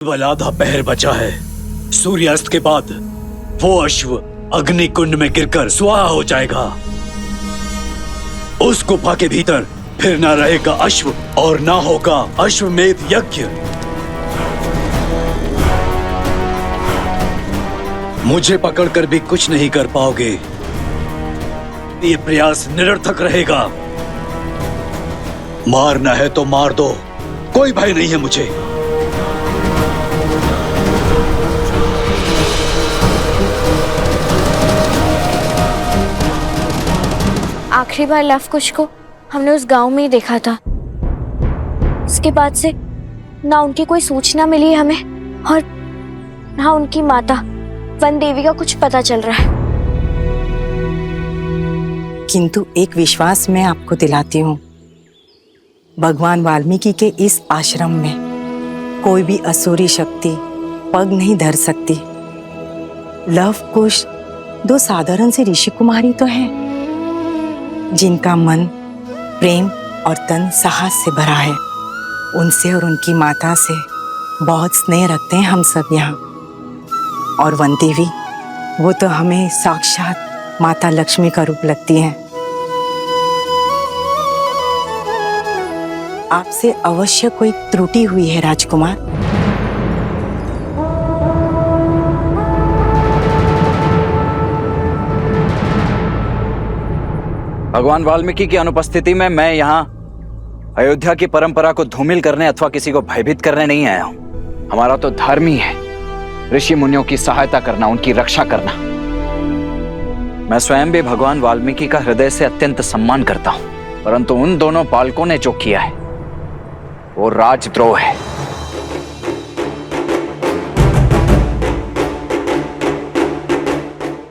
केवल आधा पहर बचा है। सूर्यास्त के बाद वो अश्व अग्नि कुंड में गिरकर स्वाहा हो जाएगा। उस गुफा के भीतर फिर ना रहेगा अश्व और ना होगा अश्वमेध यज्ञ। मुझे पकड़कर भी कुछ नहीं कर पाओगे। ये प्रयास निरर्थक रहेगा। मारना है तो मार दो, कोई भय नहीं है मुझे। आखिरी बार लव कुश को हमने उस गांव में ही देखा था। उसके बाद से ना उनकी कोई सूचना मिली हमें और ना उनकी माता वन देवी का कुछ पता चल रहा है। किंतु एक विश्वास मैं आपको दिलाती हूँ, भगवान वाल्मीकि के इस आश्रम में कोई भी असुरी शक्ति पग नहीं धर सकती। लव कुश दो साधारण से ऋषि कुमारी तो हैं, जिनका मन प्रेम और तन साहस से भरा है। उनसे और उनकी माता से बहुत स्नेह रखते हैं हम सब यहाँ। और वन देवी, वो तो हमें साक्षात माता लक्ष्मी का रूप लगती हैं। आपसे अवश्य कोई त्रुटि हुई है राजकुमार। भगवान वाल्मीकि की अनुपस्थिति में मैं यहाँ अयोध्या की परंपरा को धूमिल करने अथवा किसी को भयभीत करने नहीं आया हूं। हमारा तो धर्म ही है ऋषि मुनियों की सहायता करना, उनकी रक्षा करना। मैं स्वयं भी भगवान वाल्मीकि का हृदय से अत्यंत सम्मान करता हूं, परंतु उन दोनों बालकों ने जो किया है वो राजद्रोह है।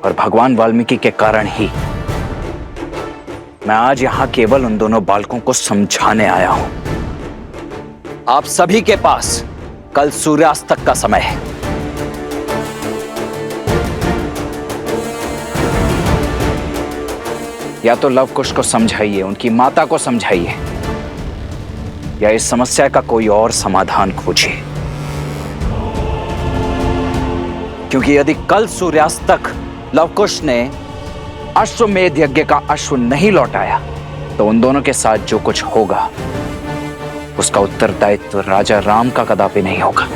और भगवान वाल्मीकि के कारण ही मैं आज यहां केवल उन दोनों बालकों को समझाने आया हूं। आप सभी के पास कल सूर्यास्त तक का समय है। या तो लव कुश को समझाइए, उनकी माता को समझाइए, या इस समस्या का कोई और समाधान खोजिए। क्योंकि यदि कल सूर्यास्त तक लव कुश ने अश्वमेध यज्ञ का अश्व नहीं लौटाया तो उन दोनों के साथ जो कुछ होगा उसका उत्तरदायित्व राजा राम का कदापि नहीं होगा।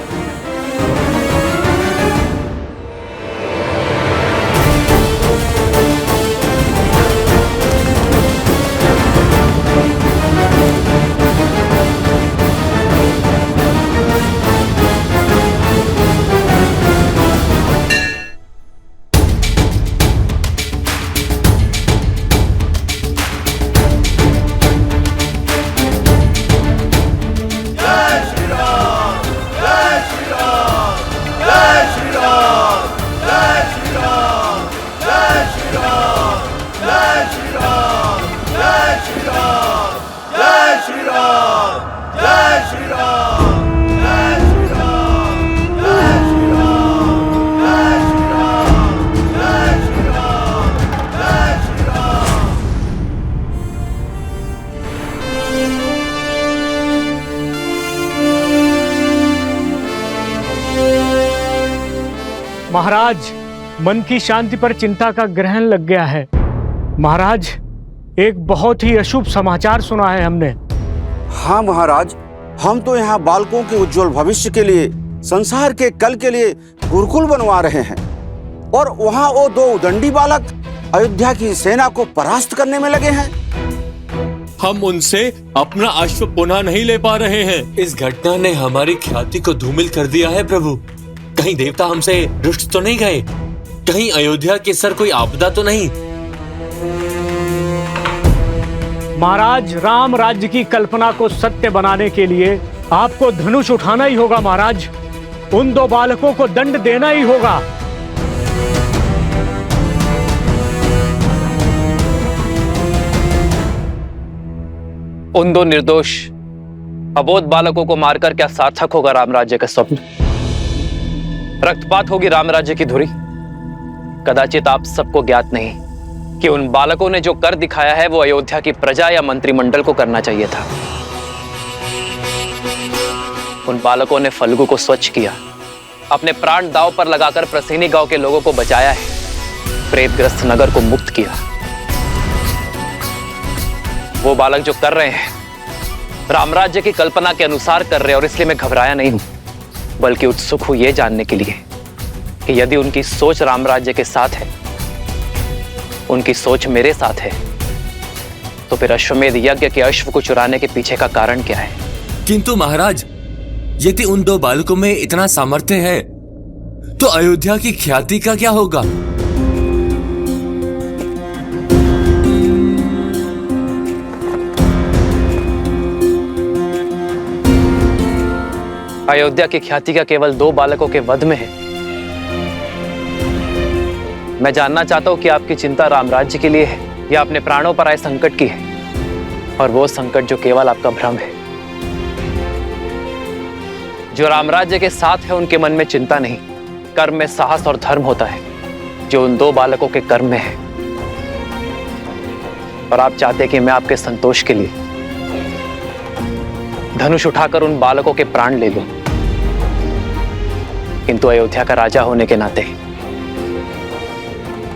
महाराज, मन की शांति पर चिंता का ग्रहण लग गया है। महाराज, एक बहुत ही अशुभ समाचार सुना है हमने। हाँ महाराज, हम तो यहाँ बालकों के उज्जवल भविष्य के लिए, संसार के कल के लिए गुरुकुल बनवा रहे हैं, और वहाँ वो दो उदंडी बालक अयोध्या की सेना को परास्त करने में लगे हैं। हम उनसे अपना अश्व पुनः नहीं ले पा रहे हैं। इस घटना ने हमारी ख्याति को धूमिल कर दिया है प्रभु। कहीं देवता हमसे रुष्ट तो नहीं गए? कहीं अयोध्या के सर कोई आपदा तो नहीं? महाराज, राम राज्य की कल्पना को सत्य बनाने के लिए आपको धनुष उठाना ही होगा। महाराज, उन दो बालकों को दंड देना ही होगा। उन दो निर्दोष अबोध बालकों को मारकर क्या सार्थक होगा राम राज्य का स्वप्न? रक्तपात होगी राम राज्य की धुरी। कदाचित आप सबको ज्ञात नहीं कि उन बालकों ने जो कर दिखाया है वो अयोध्या की प्रजा या मंत्रिमंडल को करना चाहिए था। उन बालकों ने फल्गु को स्वच्छ किया, अपने प्राण दांव पर लगाकर प्रसेनी गांव के लोगों को बचाया है, प्रेतग्रस्त नगर को मुक्त किया। वो बालक जो कर रहे हैं रामराज्य की कल्पना के अनुसार कर रहे हैं, और इसलिए मैं घबराया नहीं हूं, बल्कि उत्सुक हूं यह जानने के लिए कि यदि उनकी सोच रामराज्य के साथ है, उनकी सोच मेरे साथ है, तो फिर अश्वमेध यज्ञ के अश्व को चुराने के पीछे का कारण क्या है? किंतु महाराज, यदि उन दो बालकों में इतना सामर्थ्य है तो अयोध्या की ख्याति का क्या होगा? अयोध्या की ख्याति का केवल 2 बालकों के वध में है। मैं जानना चाहता हूं कि आपकी चिंता रामराज्य के लिए है या अपने प्राणों पर आए संकट की है, और वो संकट जो केवल आपका भ्रम है। जो रामराज्य के साथ है उनके मन में चिंता नहीं, कर्म में साहस और धर्म होता है, जो उन 2 बालकों के कर्म में है। और आप चाहते कि मैं आपके संतोष के लिए धनुष उठाकर उन बालकों के प्राण ले लूं, किंतु अयोध्या का राजा होने के नाते,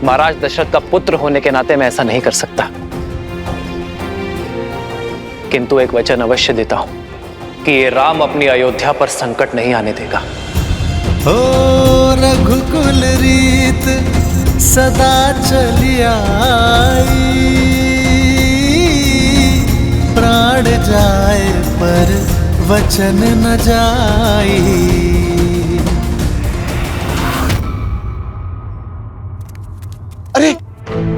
महाराज दशरथ का पुत्र होने के नाते मैं ऐसा नहीं कर सकता। किंतु एक वचन अवश्य देता हूं कि ये राम अपनी अयोध्या पर संकट नहीं आने देगा। ओ रघुकुल रीत सदा चली आई, प्राण जाए पर वचन न जाई। अरे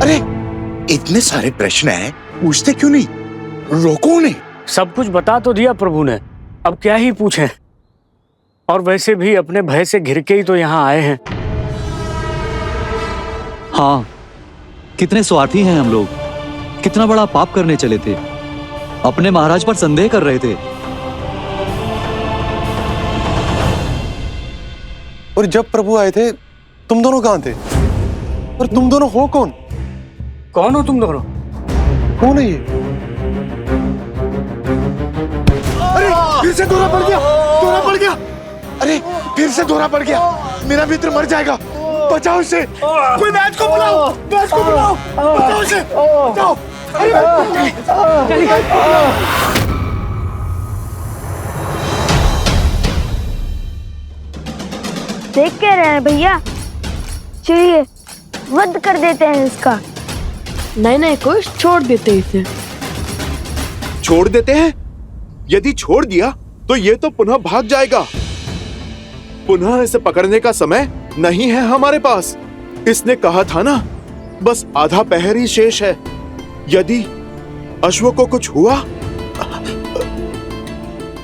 अरे, इतने सारे प्रश्न हैं, पूछते क्यों नहीं? रोको उन्हें। सब कुछ बता तो दिया प्रभु ने, अब क्या ही पूछें। और वैसे भी अपने भय से घिर के ही तो यहाँ आए हैं। हाँ, कितने स्वार्थी हैं हम लोग, कितना बड़ा पाप करने चले थे, अपने महाराज पर संदेह कर रहे थे। और जब प्रभु आए थे तुम दोनों कहाँ थे? और तुम दोनों हो कौन? कौन हो तुम दोनों? कौन है ये? अरे फिर से दौरा पड़ गया, दौरा पड़ गया। अरे फिर से दौरा पड़ गया, मेरा मित्र मर जाएगा, बचाओ इसे। कोई वैद्य को बुलाओ, वैद्य को बुलाओ, बचाओ इसे, बचाओ। देख के रहे हैं भैया, चलिए वध कर देते हैं इसका। नहीं कुछ छोड़ देते इसे। छोड़ देते हैं? यदि छोड़ दिया तो ये तो पुनः भाग जाएगा। पुनः इसे पकड़ने का समय नहीं है हमारे पास। इसने कहा था ना, बस आधा पहर ही शेष है। यदि अश्व को कुछ हुआ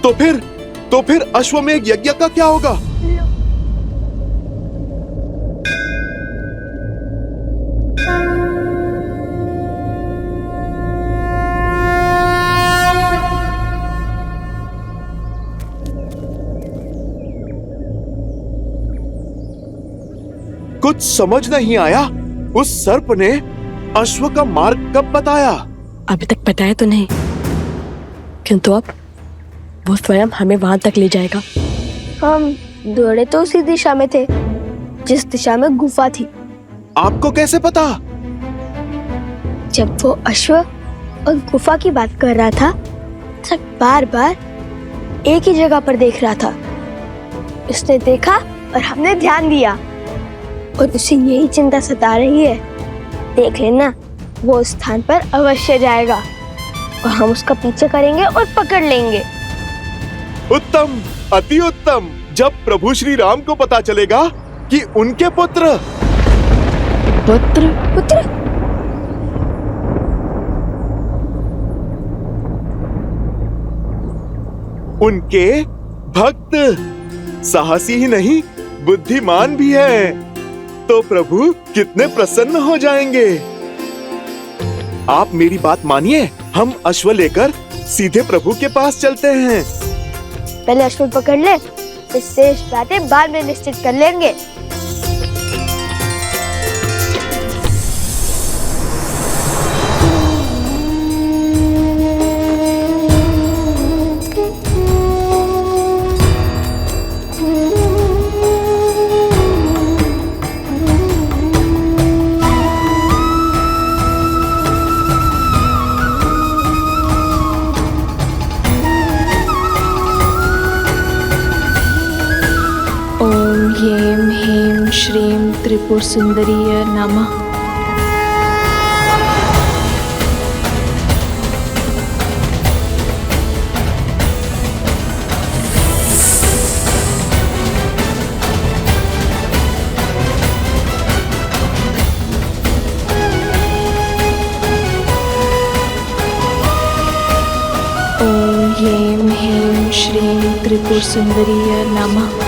तो फिर अश्वमेध यज्ञ का क्या होगा? कुछ समझ नहीं आया। उस सर्प ने अश्व का मार्ग कब बताया? अभी तक बताया तो नहीं, किंतु अब वो स्वयं हमें वहां तक ले जाएगा। हम दौड़े तो उसी दिशा में थे जिस दिशा में गुफा थी। आपको कैसे पता? जब वो अश्व और गुफा की बात कर रहा था, तब बार बार एक ही जगह पर देख रहा था। उसने देखा और हमने ध्यान दिया, और उसे यही चिंता सता रही है। देख लेना, वो उस स्थान पर अवश्य जाएगा और हम उसका पीछा करेंगे और पकड़ लेंगे। उत्तम, अति उत्तम। जब प्रभु श्री राम को पता चलेगा कि उनके पुत्र उनके भक्त साहसी ही नहीं, बुद्धिमान भी है, तो प्रभु कितने प्रसन्न हो जाएंगे। आप मेरी बात मानिए, हम अश्व लेकर सीधे प्रभु के पास चलते हैं। पहले अश्व पकड़ ले, फिर शेष बातें बाद में निश्चित कर लेंगे। श्रीं त्रिपुर सुंदरीय नमः। ओम ह्रीं ह्रीं श्रीं त्रिपुर सुंदरीय नमः।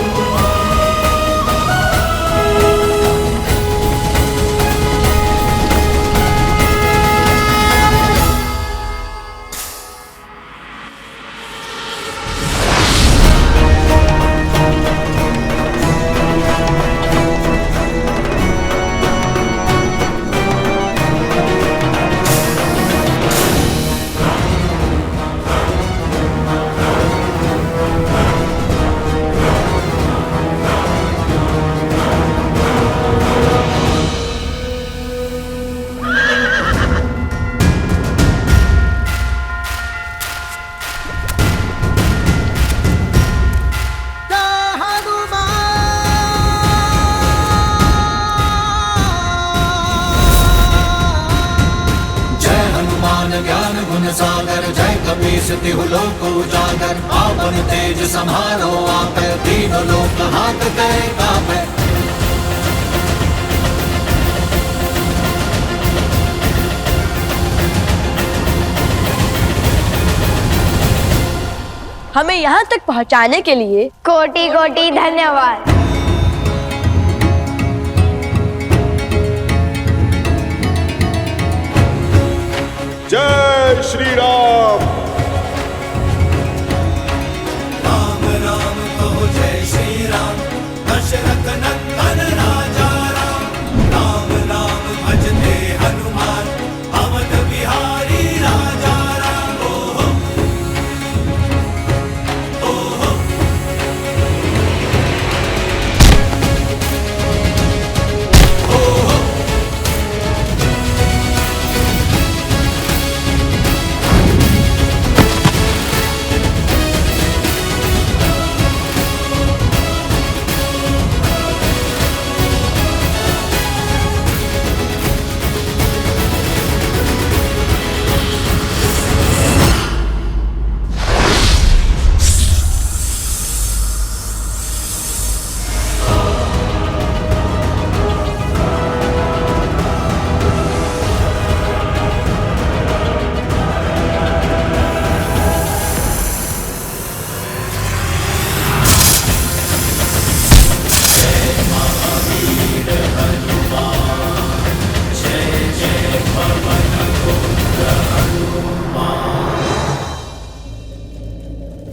ज्ञान गुण सागर जय कपीस तिहु लोक उजागर आपन तेज समारो आप तीनों लोक हाथ करे कापे। हमें यहाँ तक पहुँचाने के लिए कोटि कोटि धन्यवाद। जय श्री राम। राम राम कहो जय श्री राम दशरथ नंदन राजा राम। राम राम भजते हनुमान अवध बिहारी राजा राम। ओहो ओहो ओहो।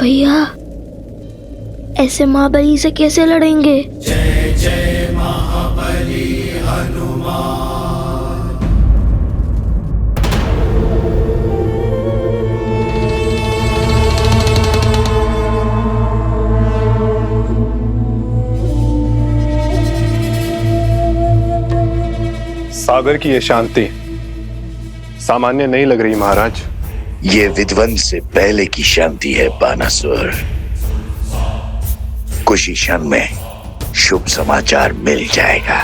भैया ऐसे महाबली से कैसे लड़ेंगे? जय जय महाबली हनुमान। सागर की ये शांति सामान्य नहीं लग रही महाराज। ये विध्वंस से पहले की शांति है बानासुर। कुछ ही क्षण में शुभ समाचार मिल जाएगा।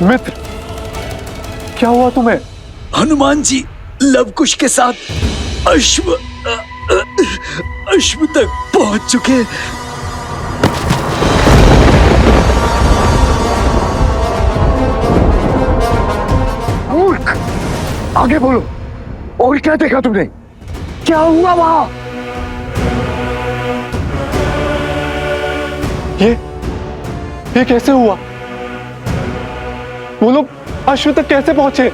मित्र, क्या हुआ तुम्हें? हनुमान जी लवकुश के साथ अश्व तक पहुंच चुके। मूर्ख, आगे बोलो। और क्या देखा तुमने? क्या हुआ वहां? ये कैसे हुआ? वो लोग अश्व तक कैसे पहुंचे?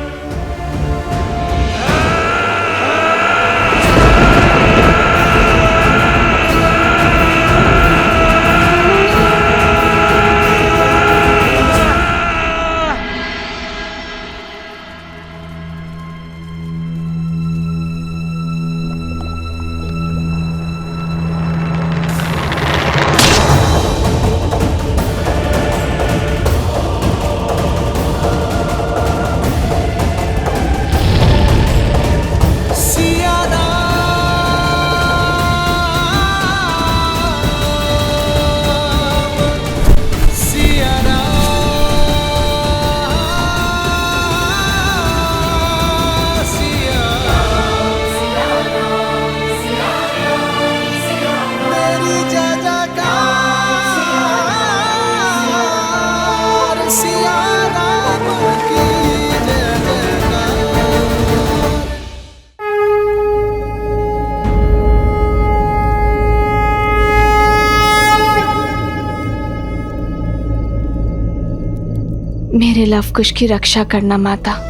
मेरे लव कुश की रक्षा करना माता।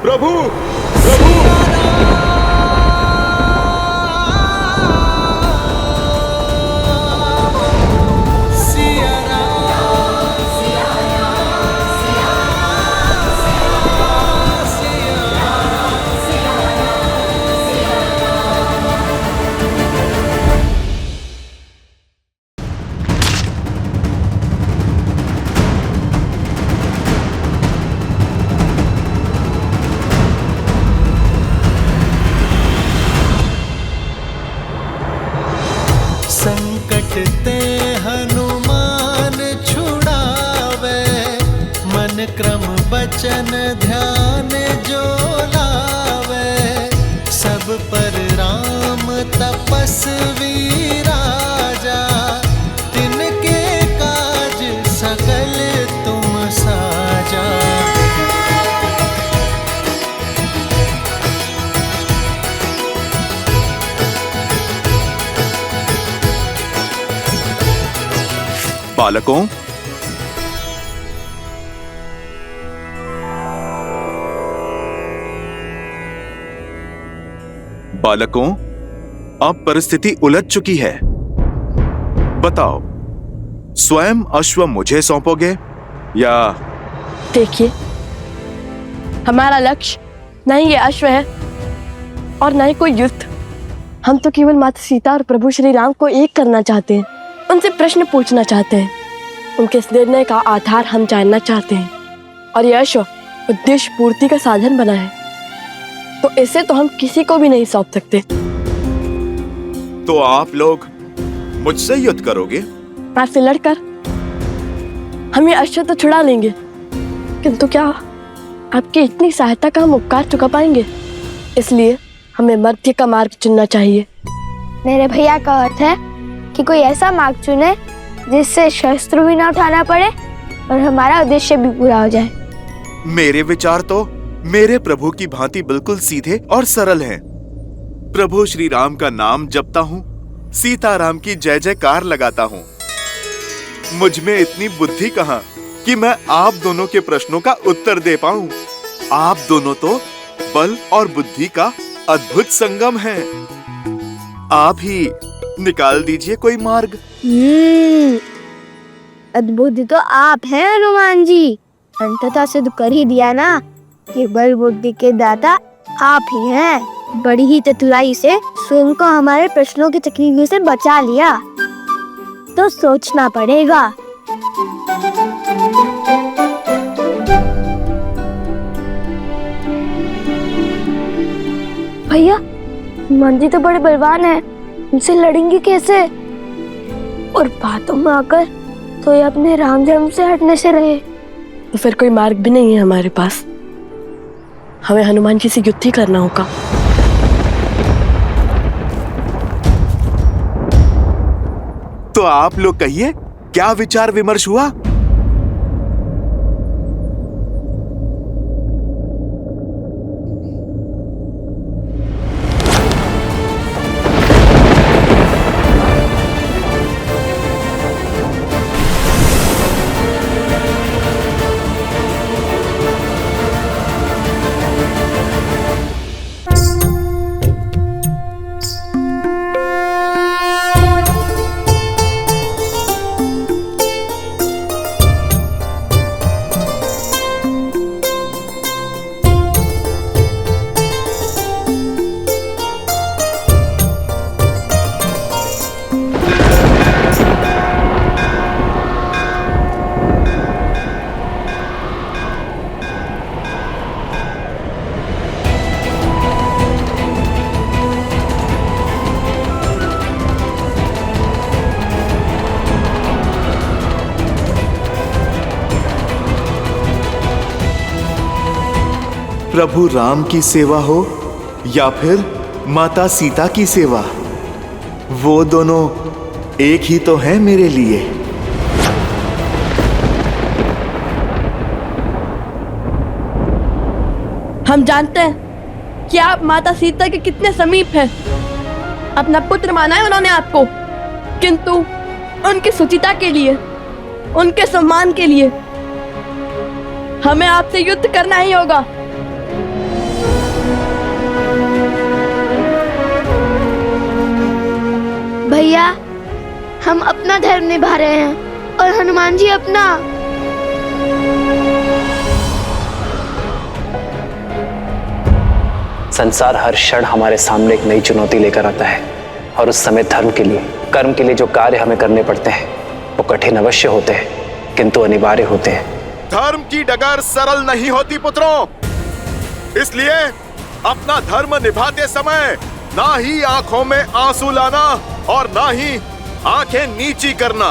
प्रभु प्रभु संकट ते हनुमान छुड़ावे, मन क्रम बचन ध्यान जो लावे। सब पर राम तपस्वी राजा, तिनके काज सकल तुम साजा। बालकों, बालकों, अब परिस्थिति उलझ चुकी है। बताओ, स्वयं अश्व मुझे सौंपोगे या? देखिए, हमारा लक्ष्य न ही ये अश्व है और न ही कोई युद्ध। हम तो केवल माता सीता और प्रभु श्री राम को एक करना चाहते हैं, उनसे प्रश्न पूछना चाहते हैं, उनके इस निर्णय का आधार हम जानना चाहते हैं। और यह अश्व उद्देश्य पूर्ति का साधन बना है, तो इसे तो हम किसी को भी नहीं सौंप सकते। तो आप लोग मुझसे युद्ध करोगे? आपसे लड़कर हम ये अश्व तो छुड़ा लेंगे, किंतु क्या आपकी इतनी सहायता का हम उपकार चुका पाएंगे? इसलिए हमें मध्य का मार्ग चुनना चाहिए। मेरे भैया का अर्थ है कि कोई ऐसा मार्ग चुने जिससे शस्त्र भी ना उठाना पड़े और हमारा उद्देश्य भी पूरा हो जाए। मेरे विचार तो मेरे प्रभु की भांति बिल्कुल सीधे और सरल हैं। प्रभु श्री राम का नाम जपता हूँ, सीताराम की जय जयकार लगाता हूँ। मुझ में इतनी बुद्धि कहाँ कि मैं आप दोनों के प्रश्नों का उत्तर दे पाऊं। आप दोनों तो बल और बुद्धि का अद्भुत संगम है। आप ही निकाल दीजिए कोई मार्ग। अद्भुत तो आप हैं हनुमान जी। अंततः सिद्ध कर ही दिया ना कि बल बुद्धि के दाता आप ही हैं। बड़ी ही चतुराई से स्वयं को हमारे प्रश्नों की तकलीफ से बचा लिया, तो सोचना पड़ेगा। भैया, हनुमान जी तो बड़े बलवान हैं, उनसे लड़ेंगे कैसे? और बातों में आकर तो ये अपने राम धर्म से हटने से रहे। तो फिर कोई मार्ग भी नहीं है हमारे पास। हमें हनुमान जी से युद्ध ही करना होगा। तो आप लोग कहिए, क्या विचार विमर्श हुआ? प्रभु राम की सेवा हो या फिर माता सीता की सेवा, वो दोनों एक ही तो हैं मेरे लिए। हम जानते हैं कि आप माता सीता के कितने समीप हैं। अपना पुत्र माना है उन्होंने आपको, किंतु उनकी सुचिता के लिए, उनके सम्मान के लिए हमें आपसे युद्ध करना ही होगा। भैया, हम अपना धर्म निभा रहे हैं और हनुमान जी अपना। संसार हर क्षण हमारे सामने एक नई चुनौती लेकर आता है, और उस समय धर्म के लिए, कर्म के लिए जो कार्य हमें करने पड़ते हैं वो कठिन अवश्य होते हैं, किंतु अनिवार्य होते हैं। धर्म की डगर सरल नहीं होती पुत्रों, इसलिए अपना धर्म निभाते समय ना ही आंखों में आंसू लाना और ना ही आंखें नीची करना।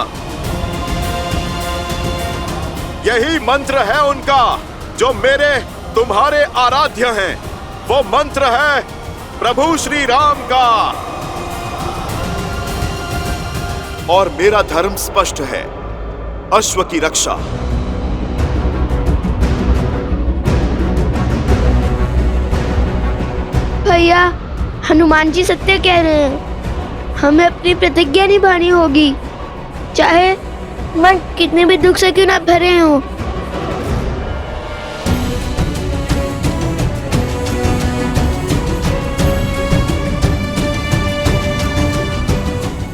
यही मंत्र है उनका जो मेरे तुम्हारे आराध्य हैं। वो मंत्र है प्रभु श्री राम का। और मेरा धर्म स्पष्ट है, अश्व की रक्षा। भैया, हनुमान जी सत्य कह रहे हैं। हमें अपनी प्रतिज्ञा निभानी होगी, चाहे मन कितने भी दुख से क्यों ना भरे हों।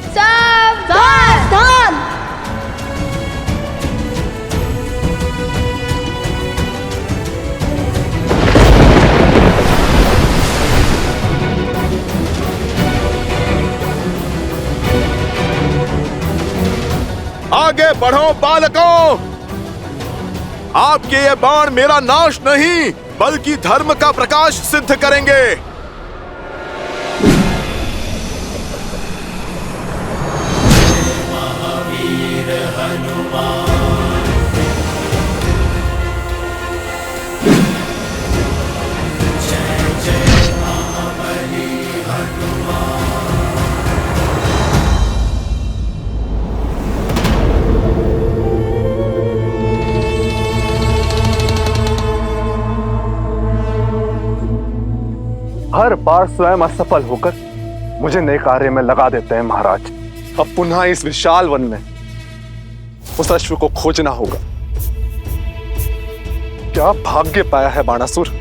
सावधान! आगे बढ़ो बालकों, आपके ये बाण मेरा नाश नहीं बल्कि धर्म का प्रकाश सिद्ध करेंगे। हर बार स्वयं असफल होकर मुझे नए कार्य में लगा देते हैं महाराज। अब पुनः इस विशाल वन में उस अश्व को खोजना होगा। क्या भाग्य पाया है बाणासुर।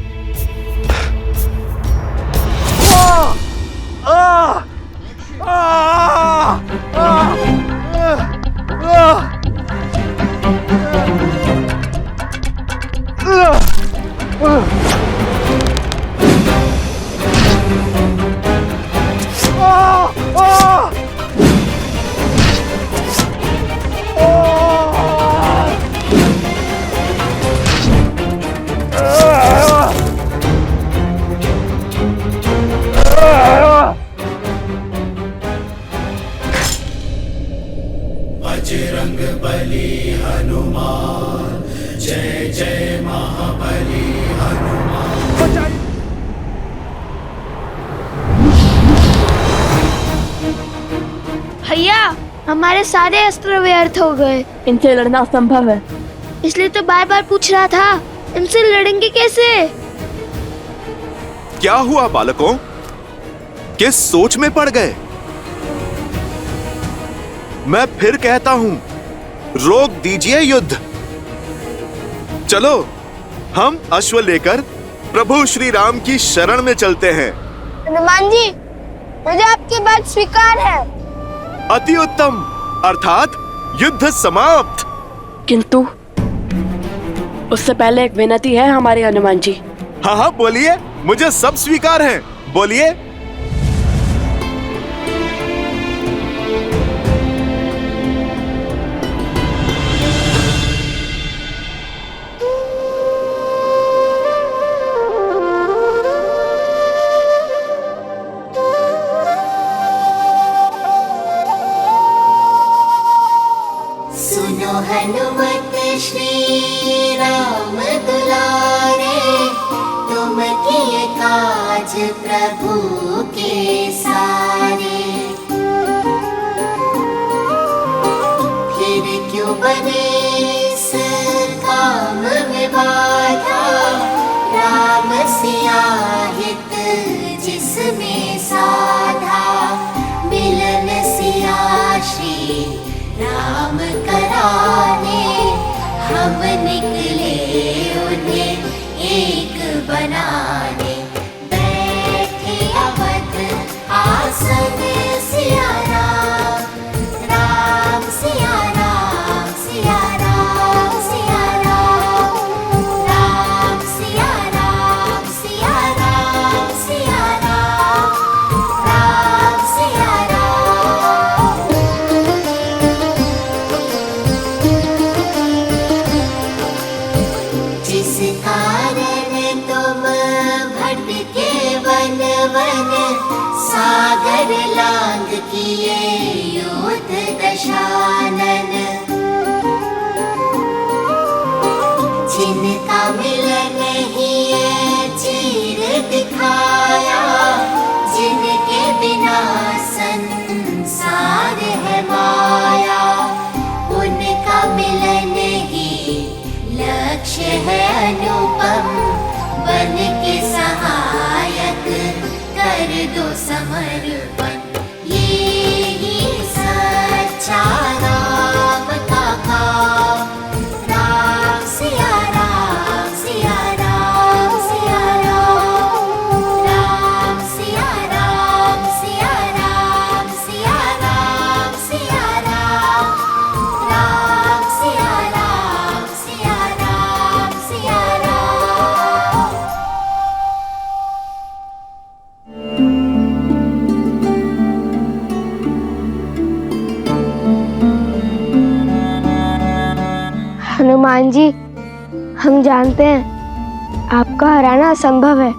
बजरंग बली हनुमान, जय जय महाबली हनुमान। भैया, हमारे सारे अस्त्र व्यर्थ हो गए। इनसे लड़ना असंभव है। इसलिए तो बार बार पूछ रहा था, इनसे लड़ेंगे कैसे? क्या हुआ बालकों, किस सोच में पड़ गए? मैं फिर कहता हूं, रोक दीजिए युद्ध। चलो हम अश्व लेकर प्रभु श्री राम की शरण में चलते हैं। हनुमान जी, मुझे आपकी बात स्वीकार है। अति उत्तम, अर्थात युद्ध समाप्त। किंतु उससे पहले एक विनती है हमारे हनुमान जी। हाँ हाँ बोलिए, मुझे सब स्वीकार है, बोलिए। सुनो हनुमत श्री राम दुलारे, तुम काज प्रभु के सारे, फिर क्यों बने इस काम में बाधा। राम सिया हित जिसमें साधा, मिलन सिया श्री राम कराने। हम निकले उन्हें एक बनाने, बैठे अवध आसन सिया राम। राम सिया राम सिया राम सिया राम, राम सिया राम सिया राम सिया राम, राम सिया राम। जिस कारण तुम भटके वन वन, सागर लांग किए युद्ध दशानन। जिनका मिलन ही चीर दिखाया, जिनके बिना संसार है माया। उनका मिलन ही लक्ष्य है अनुपम, बन के सहायक कर दो समर्पण। ये ही सच्चा राम का काम। राम सिया राम सिया राम सिया राम, राम सिया राम सिया राम सिया राम सिया राम, राम सिया राम सिया राम सिया राम। हनुमान जी, हम जानते हैं आपका हराना असंभव है,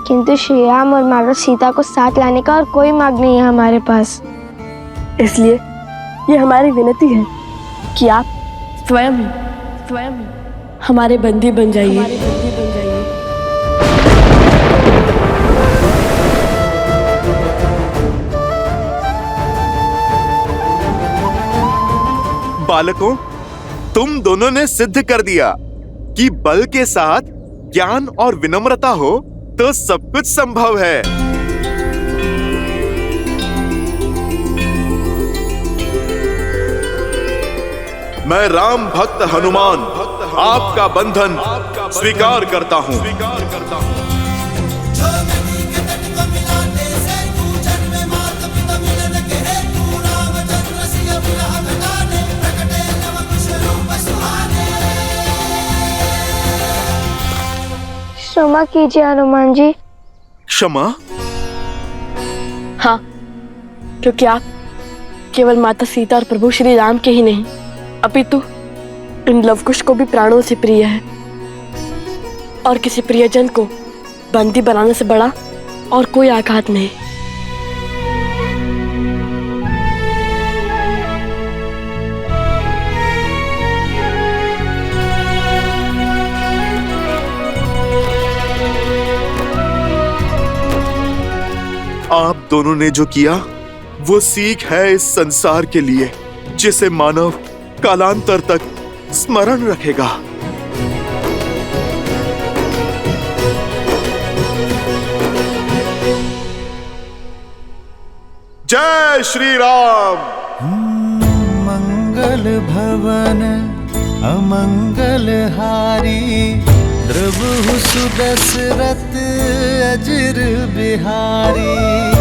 किंतु श्री राम और माता सीता को साथ लाने का और कोई मार्ग नहीं है हमारे पास। इसलिए ये हमारी विनती है कि आप स्वयं ही हमारे बंदी बन जाइए। बालकों, तुम दोनों ने सिद्ध कर दिया कि बल के साथ ज्ञान और विनम्रता हो तो सब कुछ संभव है। मैं राम भक्त हनुमान आपका बंधन स्वीकार करता हूँ। क्षमा कीजिए हनुमान जी। क्षमा? हाँ, क्योंकि आप केवल माता सीता और प्रभु श्री राम के ही नहीं, अपितु इन लवकुश को भी प्राणों से प्रिय है। और किसी प्रियजन को बंदी बनाने से बड़ा और कोई आघात नहीं। आप दोनों ने जो किया वो सीख है इस संसार के लिए, जिसे मानव कालांतर तक स्मरण रखेगा। जय श्री राम। मंगल भवन अमंगल हारी, द्रवहु सुदशरथ अजर बिहारी।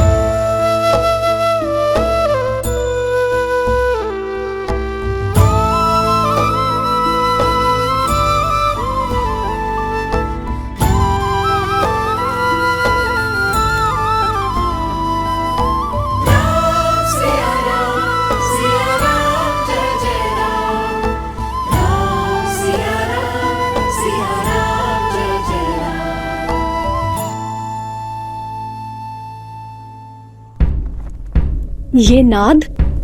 ये नाद,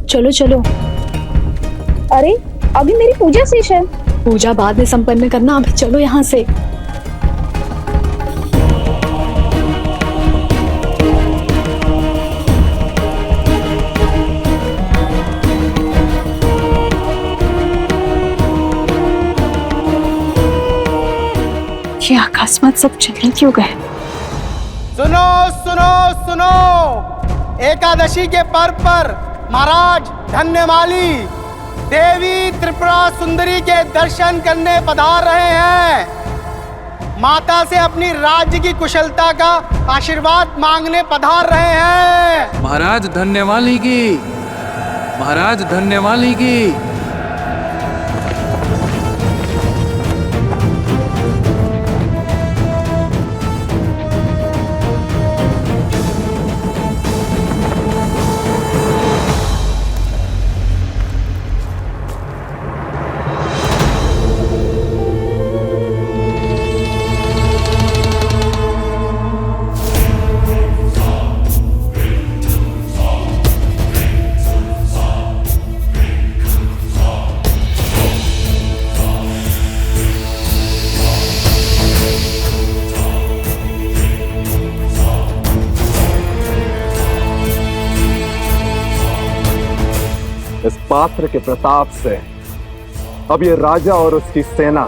चलो चलो। अरे अभी मेरी पूजा शेष है। पूजा बाद में संपन्न करना, अभी चलो यहाँ से। ये अकस्मात सब चले क्यों गए? सुनो सुनो सुनो, एकादशी के पर्व पर महाराज धन्यमाली देवी त्रिपुरा सुंदरी के दर्शन करने पधार रहे हैं। माता से अपनी राज्य की कुशलता का आशीर्वाद मांगने पधार रहे हैं। महाराज धन्यवाली की, महाराज धन्यवाली की। इस पात्र के प्रताप से अब ये राजा और उसकी सेना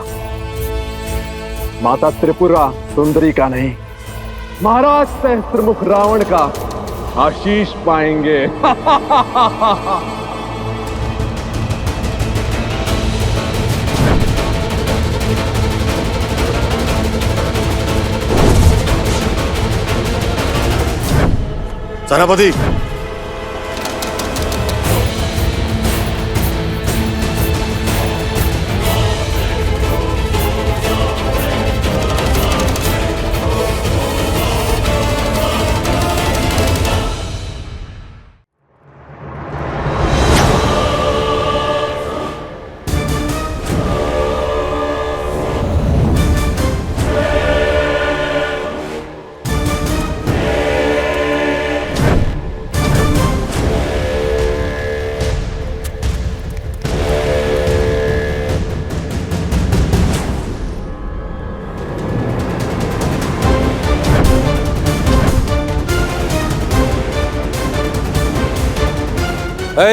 माता त्रिपुरा सुंदरी का नहीं, महाराज सहस्त्रमुख रावण का आशीष पाएंगे। सेनापति,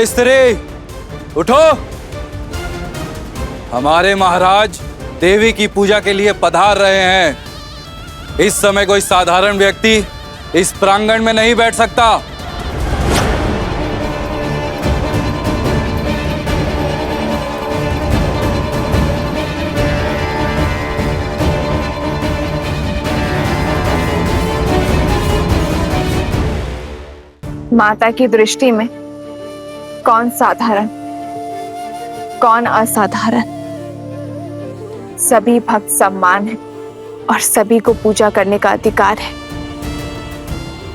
स्त्री उठो, हमारे महाराज देवी की पूजा के लिए पधार रहे हैं। इस समय कोई साधारण व्यक्ति इस प्रांगण में नहीं बैठ सकता। माता की दृष्टि में कौन साधारण, कौन असाधारण, सभी भक्त सम्मान है और सभी को पूजा करने का अधिकार है।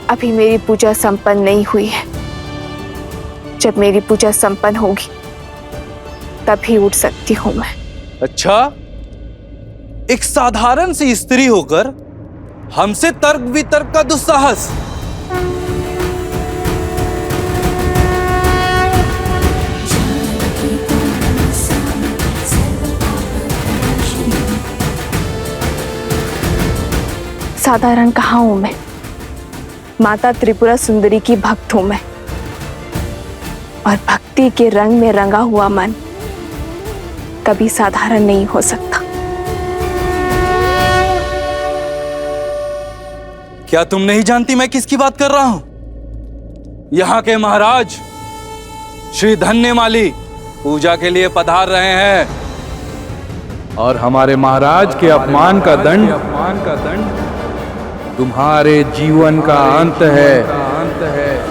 अभी मेरी पूजा संपन्न नहीं हुई है। जब मेरी पूजा संपन्न होगी तभी उठ सकती हूं मैं। अच्छा, एक साधारण सी स्त्री होकर हमसे तर्क वितर्क का दुस्साहस। साधारण कहाँ हूं मैं? माता त्रिपुरा सुंदरी की भक्त हूं मैं, और भक्ति के रंग में रंगा हुआ मन कभी साधारण नहीं हो सकता। क्या तुम नहीं जानती मैं किसकी बात कर रहा हूं? यहाँ के महाराज श्री धन्यमाली पूजा के लिए पधार रहे हैं, और हमारे महाराज के अपमान का दंड तुम्हारे जीवन का अंत है।